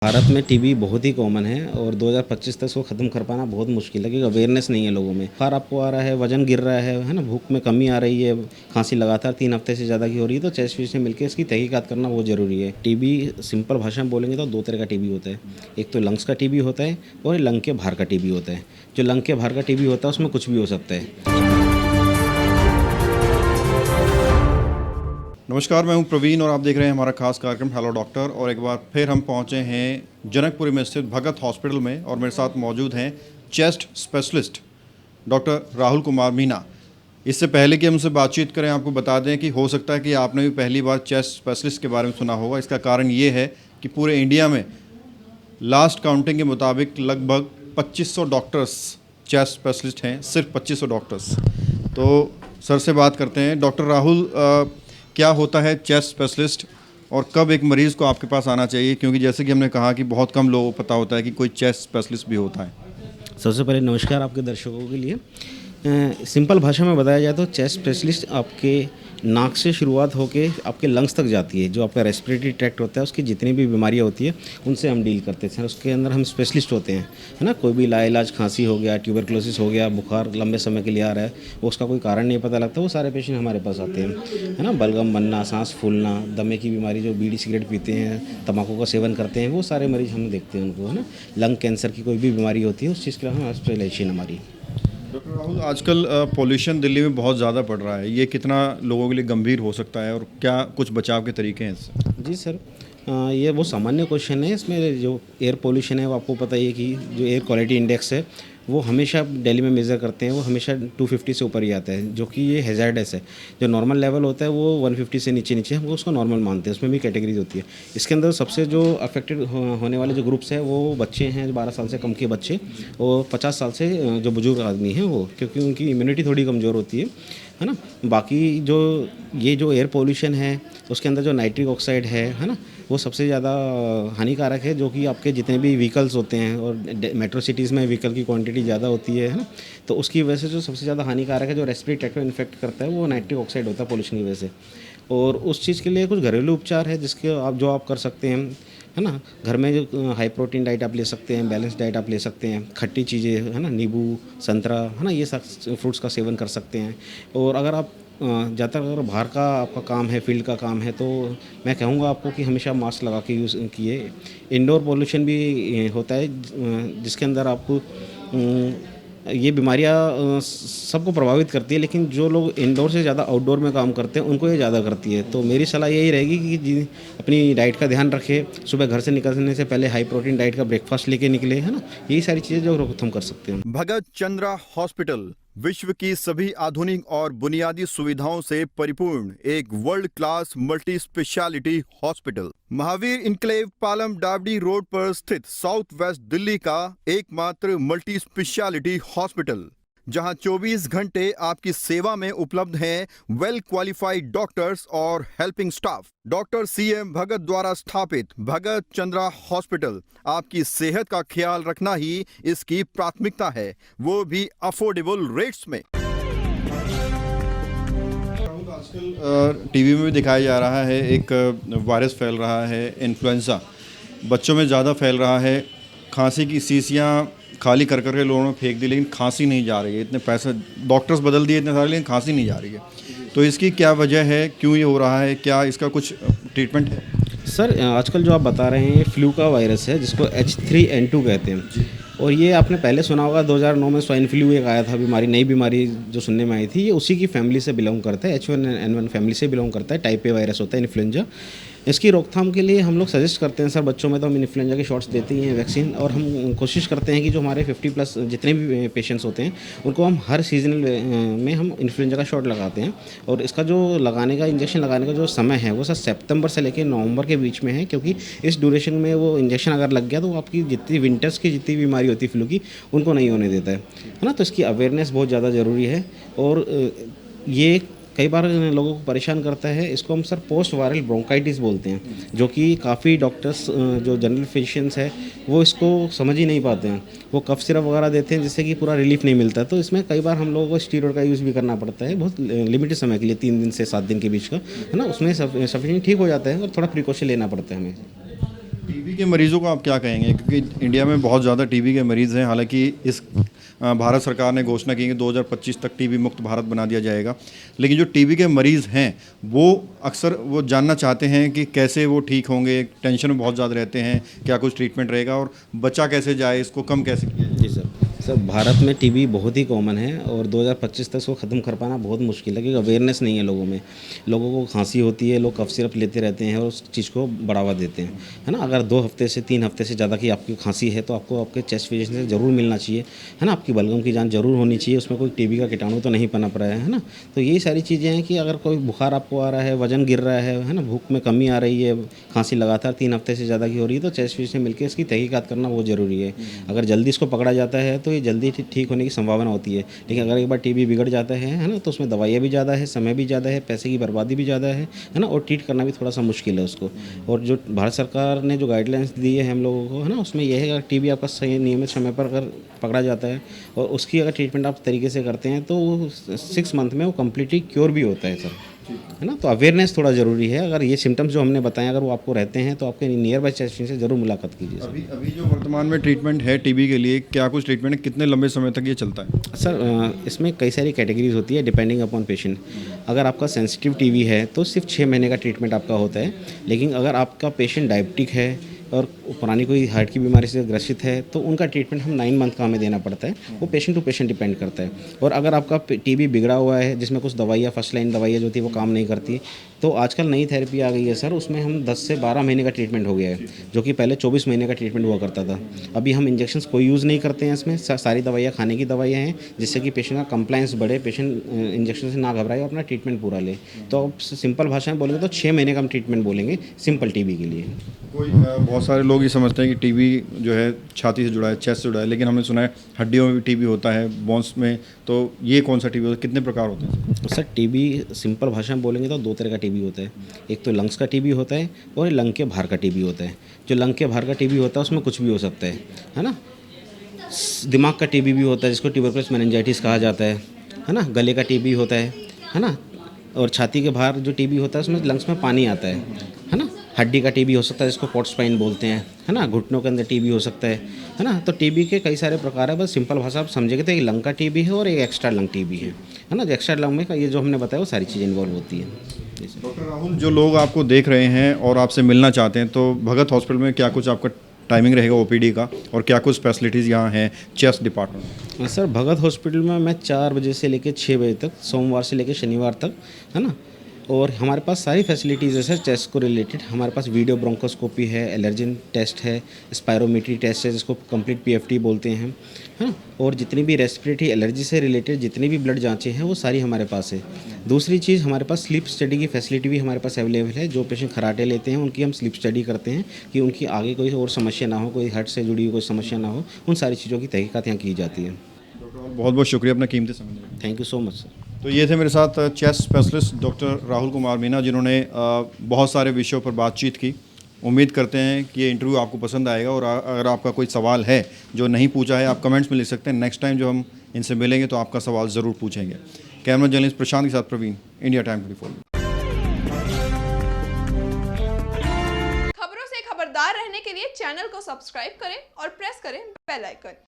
भारत में टीबी बहुत ही कॉमन है और 2025 तक इसको ख़त्म कर पाना बहुत मुश्किल है क्योंकि अवेयरनेस नहीं है लोगों में। बुखार आपको आ रहा है, वजन गिर रहा है ना, भूख में कमी आ रही है, खांसी लगातार 3 हफ्ते से ज़्यादा की हो रही है, तो चेस्ट फिजिशियन से मिलकर इसकी तहकीकात करना बहुत ज़रूरी है। टीबी सिंपल भाषा में बोलेंगे तो 2 तरह का टीबी होता है। एक तो लंग्स का टीबी होता है और लंग के बाहर का टीबी होता है। जो लंग के बाहर का टीबी होता है उसमें कुछ भी हो सकता है। नमस्कार, मैं हूं प्रवीण और आप देख रहे हैं हमारा खास कार्यक्रम हेलो डॉक्टर। और एक बार फिर हम पहुंचे हैं जनकपुरी में स्थित भगत हॉस्पिटल में और मेरे साथ मौजूद हैं chest specialist doctor Rahul Kumar Meena. इससे पहले कि हम उनसे बातचीत करें, आपको बता दें कि हो सकता है कि आपने भी पहली बार चेस्ट स्पेशलिस्ट के बारे में सुना होगा। इसका कारण ये है कि पूरे इंडिया में लास्ट काउंटिंग के मुताबिक लगभग 2500 डॉक्टर्स चेस्ट स्पेशलिस्ट हैं, सिर्फ 2500 डॉक्टर्स। तो सर से बात करते हैं। डॉक्टर राहुल, क्या होता है चेस्ट स्पेशलिस्ट और कब एक मरीज़ को आपके पास आना चाहिए, क्योंकि जैसे कि हमने कहा कि बहुत कम लोगों को पता होता है कि कोई चेस्ट स्पेशलिस्ट भी होता है। सबसे पहले नमस्कार आपके दर्शकों के लिए। सिंपल भाषा में बताया जाए तो चेस्ट स्पेशलिस्ट आपके नाक से शुरुआत होके आपके लंग्स तक जाती है। जो आपका रेस्पिरेटरी ट्रैक्ट होता है उसकी जितनी भी बीमारियां होती है उनसे हम डील करते हैं। उसके अंदर हम स्पेशलिस्ट होते हैं, है ना। कोई भी लाइलाज खांसी हो गया, ट्यूबरक्लोसिस हो गया, बुखार लंबे समय के लिए आ रहा है, वो उसका कोई कारण नहीं पता लगता, वो सारे पेशेंट हमारे पास आते हैं, है ना। बलगम बनना, सांस फूलना, दमे की बीमारी, जो बीड़ी सिगरेट पीते हैं, तम्बाकू का सेवन करते हैं, वो सारे मरीज हम देखते हैं उनको, है ना। लंग कैंसर की कोई भी बीमारी होती है उस चीज़ के लिए हम स्पेशलाइजेशन हमारी। डॉक्टर राहुल, आजकल पॉल्यूशन दिल्ली में बहुत ज़्यादा बढ़ रहा है, ये कितना लोगों के लिए गंभीर हो सकता है और क्या कुछ बचाव के तरीके हैं इससे? जी सर, ये वो सामान्य क्वेश्चन है। इसमें जो एयर पोल्यूशन है वो आपको पता ही है कि जो एयर क्वालिटी इंडेक्स है वो हमेशा दिल्ली में मेज़र करते हैं, वो हमेशा 250 से ऊपर ही आता है, जो कि ये हैज़ार्डस है। जो नॉर्मल लेवल होता है वो 150 से नीचे नीचे वो उसको नॉर्मल मानते हैं। उसमें भी कैटेगरीज होती है। इसके अंदर सबसे जो अफेक्टेड होने वाले जो ग्रुप्स हैं वो बच्चे हैं, 12 साल से कम के बच्चे, और 50 साल से जो बुजुर्ग आदमी हैं वो, क्योंकि उनकी इम्यूनिटी थोड़ी कमज़ोर होती है ना। बाकी जो ये जो एयर पोल्यूशन है उसके अंदर जो नाइट्रिक ऑक्साइड है ना, वो सबसे ज़्यादा हानिकारक है। जो कि आपके जितने भी व्हीकल्स होते हैं, और मेट्रो सिटीज़ में व्हीकल की क्वांटिटी ज़्यादा होती है ना, तो उसकी वजह से जो सबसे ज़्यादा हानिकारक है, जो रेस्पिरेटरी ट्रैक्ट को इन्फेक्ट करता है, वो नाइट्रिक ऑक्साइड होता है पोल्यूशन की वजह से। और उस चीज़ के लिए कुछ घरेलू उपचार है जिसके आप कर सकते हैं, है ना। घर में जो हाई प्रोटीन डाइट आप ले सकते हैं, बैलेंस डाइट आप ले सकते हैं, खट्टी चीज़ें, है ना, नींबू, संतरा, है ना, ये सब फ्रूट्स का सेवन कर सकते हैं। और अगर आप ज़्यादातर अगर बाहर का आपका काम है, फील्ड का काम है, तो मैं कहूँगा आपको कि हमेशा मास्क लगा के यूज़ किए। इंडोर पोल्यूशन भी होता है जिसके अंदर आपको ये बीमारियाँ सबको प्रभावित करती है, लेकिन जो लोग इंडोर से ज़्यादा आउटडोर में काम करते हैं उनको ये ज़्यादा करती है। तो मेरी सलाह यही रहेगी कि अपनी डाइट का ध्यान रखें, सुबह घर से निकलने से पहले हाई प्रोटीन डाइट का ब्रेकफास्ट लेके निकले, है ना। यही सारी चीज़ें जो रोकथाम कर सकते हैं। भगत चंद्रा हॉस्पिटल विश्व की सभी आधुनिक और बुनियादी सुविधाओं से परिपूर्ण एक world class multi speciality hospital, Mahavir enclave, Palam Dabri road पर स्थित साउथ वेस्ट दिल्ली का एकमात्र मल्टी स्पेशलिटी हॉस्पिटल, जहां 24 घंटे आपकी सेवा में उपलब्ध हैं वेल क्वालिफाइड डॉक्टर्स और हेल्पिंग स्टाफ। डॉक्टर CM भगत द्वारा स्थापित भगत चंद्रा हॉस्पिटल आपकी सेहत का ख्याल रखना ही इसकी प्राथमिकता है, वो भी अफोर्डेबल रेट्स में। आजकल टीवी में भी दिखाया जा रहा है, एक वायरस फैल रहा है, इन्फ्लुएंजा बच्चों में ज़्यादा फैल रहा है। खांसी की शीशियाँ खाली कर करके लोगों ने फेंक दी, लेकिन खांसी नहीं जा रही है। इतने पैसे डॉक्टर्स बदल दिए इतने सारे, लेकिन खांसी नहीं जा रही है। तो इसकी क्या वजह है, क्यों ये हो रहा है, क्या इसका कुछ ट्रीटमेंट है? सर, आजकल जो आप बता रहे हैं ये फ्लू का वायरस है जिसको H3N2 कहते हैं। और ये आपने पहले सुना होगा, 2009 में स्वाइन फ्लू एक आया था बीमारी, नई बीमारी जो सुनने में आई थी, ये उसी की फैमिली से बिलोंग करता है। H1N1 फैमिली से बिलोंग करता है। टाइप ए वायरस होता है, इन्फ्लुएंजा। इसकी रोकथाम के लिए हम लोग सजेस्ट करते हैं सर, बच्चों में तो हम इन्फ्लुएंजा के शॉट्स देते ही हैं, वैक्सीन। और हम कोशिश करते हैं कि जो हमारे 50+ जितने भी पेशेंट्स होते हैं उनको हम हर सीजनल में हम इन्फ्लुएंजा का शॉट लगाते हैं। और इसका जो लगाने का, इंजेक्शन लगाने का जो समय है वो सर सितंबर से लेकर नवंबर के बीच में है, क्योंकि इस ड्यूरेशन में वो इंजेक्शन अगर लग गया तो आपकी जितनी विंटर्स की जितनी बीमारी होती है फ्लू की, उनको नहीं होने देता है ना। तो इसकी अवेयरनेस बहुत ज़्यादा ज़रूरी है। और ये कई बार लोगों को परेशान करता है। इसको हम सर पोस्ट वायरल ब्रोंकाइटिस बोलते हैं, जो कि काफ़ी डॉक्टर्स जो जनरल फिजिशियंस है वो इसको समझ ही नहीं पाते हैं। वो कफ सिरप वगैरह देते हैं जिससे कि पूरा रिलीफ नहीं मिलता। तो इसमें कई बार हम लोगों को स्टीरॉयड का यूज़ भी करना पड़ता है, बहुत लिमिटेड समय के लिए, 3 दिन से 7 दिन के बीच का, है ना। उसमें सफिशिएंट ठीक हो जाता है और थोड़ा प्रिकॉशन लेना पड़ता है हमें। टीबी के मरीज़ों को आप क्या कहेंगे, क्योंकि इंडिया में बहुत ज़्यादा टीबी के मरीज़ हैं, हालांकि इस भारत सरकार ने घोषणा की कि 2025 तक टीबी मुक्त भारत बना दिया जाएगा, लेकिन जो टीबी के मरीज़ हैं वो अक्सर वो जानना चाहते हैं कि कैसे वो ठीक होंगे, टेंशन में बहुत ज़्यादा रहते हैं, क्या कुछ ट्रीटमेंट रहेगा और बचा कैसे जाए, इसको कम कैसे किया जाए। जी सर, भारत में टीबी बहुत ही कॉमन है और 2025 तक इसको ख़त्म कर पाना बहुत मुश्किल है, क्योंकि अवेयरनेस नहीं है लोगों में। लोगों को खांसी होती है, लोग कफ सिरप लेते रहते हैं और उस चीज़ को बढ़ावा देते हैं, है ना। अगर 2 हफ्ते से 3 हफ्ते से ज़्यादा की आपकी खांसी है तो आपको आपके चेस्ट फिजिशियन से ज़रूर मिलना चाहिए, है ना। आपकी बलगम की जांच ज़रूर होनी चाहिए, उसमें कोई टीबी का कीटाणु तो नहीं पनप रहा है ना। तो यही सारी चीज़ें हैं कि अगर कोई बुखार आपको आ रहा है, वजन गिर रहा है ना, भूख में कमी आ रही है, खांसी लगातार 3 हफ्ते से ज़्यादा की हो रही है, तो चेस्ट फिजिशियन मिलकर इसकी तहकीकात करना बहुत ज़रूरी है। अगर जल्दी इसको पकड़ा जाता है तो ये जल्दी ठीक होने की संभावना होती है, लेकिन अगर एक बार टीबी बिगड़ जाता है ना, तो उसमें दवाइयाँ भी ज़्यादा है, समय भी ज़्यादा है, पैसे की बर्बादी भी ज़्यादा है ना, और ट्रीट करना भी थोड़ा सा मुश्किल है उसको। और जो भारत सरकार ने जो गाइडलाइंस दी है हम लोगों को, है ना, उसमें यह है कि टीबी आपका सही नियमित समय पर अगर पकड़ा जाता है और उसकी अगर ट्रीटमेंट आप तरीके से करते हैं तो 6 मंथ में वो कम्प्लीटली क्योर भी होता है सर, है ना। तो अवेयरनेस थोड़ा ज़रूरी है। अगर ये सिम्टम्स जो हमने बताए अगर वो आपको रहते हैं तो आपके नियर बाय चेस्ट फिजिशियन से ज़रूर मुलाकात कीजिए सर। अभी जो वर्तमान में ट्रीटमेंट है टीबी के लिए, क्या कुछ ट्रीटमेंट है, कितने लंबे समय तक ये चलता है? सर इसमें कई सारी कैटेगरीज होती है डिपेंडिंग अपॉन पेशेंट। अगर आपका सेंसिटिव टीबी है तो सिर्फ 6 महीने का ट्रीटमेंट आपका होता है, लेकिन अगर आपका पेशेंट डायबिटिक है और पुरानी कोई हार्ट की बीमारी से ग्रसित है तो उनका ट्रीटमेंट हम 9 मंथ का हमें देना पड़ता है। वो पेशेंट टू पेशेंट डिपेंड करता है। और अगर आपका टीबी बिगड़ा हुआ है जिसमें कुछ दवाइयाँ, फर्स्ट लाइन दवाइयाँ जो थी वो काम नहीं करती, तो आजकल नई थेरेपी आ गई है सर, उसमें हम 10 से 12 महीने का ट्रीटमेंट हो गया है, जो कि पहले 24 महीने का ट्रीटमेंट हुआ करता था। अभी हम इंजेक्शंस कोई यूज़ नहीं करते हैं इसमें, सारी दवाइयाँ खाने की दवाइयाँ हैं, जिससे कि पेशेंट का कंप्लायंस बढ़े, पेशेंट इंजेक्शन से ना घबराए और अपना ट्रीटमेंट पूरा ले। तो आप सिंपल भाषा में बोलेंगे तो 6 महीने का हम ट्रीटमेंट बोलेंगे सिंपल टीबी के लिए। बहुत सारे लोग ये समझते हैं कि टीबी जो है छाती से जुड़ा है, चेस्ट से जुड़ा है, लेकिन हमने सुना है हड्डियों में भी टीबी होता है, बोन्स में। तो ये कौन सा टीबी होता है, कितने प्रकार होते हैं? सर टीबी सिंपल भाषा में बोलेंगे तो 2 तरह का टीबी होता है। एक तो लंग्स का टीबी होता है और लंग के बाहर का टीबी होता है। जो लंग के बाहर का टीबी होता है उसमें कुछ भी हो सकता है ना। दिमाग का टीबी भी होता है जिसको ट्यूबरकुलोसिस मेनिंजाइटिस कहा जाता है ना। गले का टीबी होता है ना। और छाती के बाहर जो टीबी होता है उसमें लंग्स में पानी आता है ना। हड्डी का टीबी हो सकता है जिसको पॉट स्पाइन बोलते हैं, है ना। घुटनों के अंदर टीबी हो सकता है ना। तो टीबी के कई सारे प्रकार है, बस सिंपल भाषा आप समझेंगे तो एक लंग का टीबी है और एक एक्स्ट्रा लंग टीबी है ना। जो एक्स्ट्रा लंग में ये जो हमने बताया वो सारी चीज़ें इन्वॉल्व होती हैं। डॉक्टर राहुल, जो लोग आपको देख रहे हैं और आपसे मिलना चाहते हैं, तो भगत हॉस्पिटल में क्या कुछ आपका टाइमिंग रहेगा ओपीडी का, और क्या कुछ फैसिलिटीज़ यहाँ हैं चेस्ट डिपार्टमेंट? सर भगत हॉस्पिटल में मैं 4 बजे से लेकर 6 बजे तक, सोमवार से लेकर शनिवार तक, है ना। और हमारे पास सारी फैसिलिटीज़ है सर चेस्ट को रिलेटेड। हमारे पास वीडियो ब्रोंकोस्कोपी है, एलर्जन टेस्ट है, स्पायरोमेट्री टेस्ट है जिसको कंप्लीट पीएफटी बोलते हैं, हाँ। और जितनी भी रेस्पिरेटरी एलर्जी से रिलेटेड जितनी भी ब्लड जांचें हैं वो सारी हमारे पास है। दूसरी चीज़, हमारे पास स्लीप स्टडी की फैसिलिटी भी हमारे पास अवेलेबल है। जो पेशेंट खराटे लेते हैं उनकी हम स्लीप स्टडी करते हैं कि उनकी आगे कोई और समस्या ना हो, कोई हार्ट से जुड़ी हुई कोई समस्या ना हो, उन सारी चीज़ों की तहकीकात यहाँ की जाती है। बहुत बहुत शुक्रिया अपना कीमती समय देने के लिए। Thank you so much sir. तो ये थे मेरे साथ chest specialist doctor Rahul Kumar Meena, जिन्होंने बहुत सारे विषयों पर बातचीत की। उम्मीद करते हैं कि ये इंटरव्यू आपको पसंद आएगा, और अगर आपका कोई सवाल है जो नहीं पूछा है आप कमेंट्स में लिख सकते हैं। नेक्स्ट टाइम जो हम इनसे मिलेंगे तो आपका सवाल ज़रूर पूछेंगे। कैमरा जर्नलिस्ट प्रशांत के साथ प्रवीण, इंडिया टाइम 24। खबरों से खबरदार रहने के लिए चैनल को सब्सक्राइब करें और प्रेस करें बेल आइकन।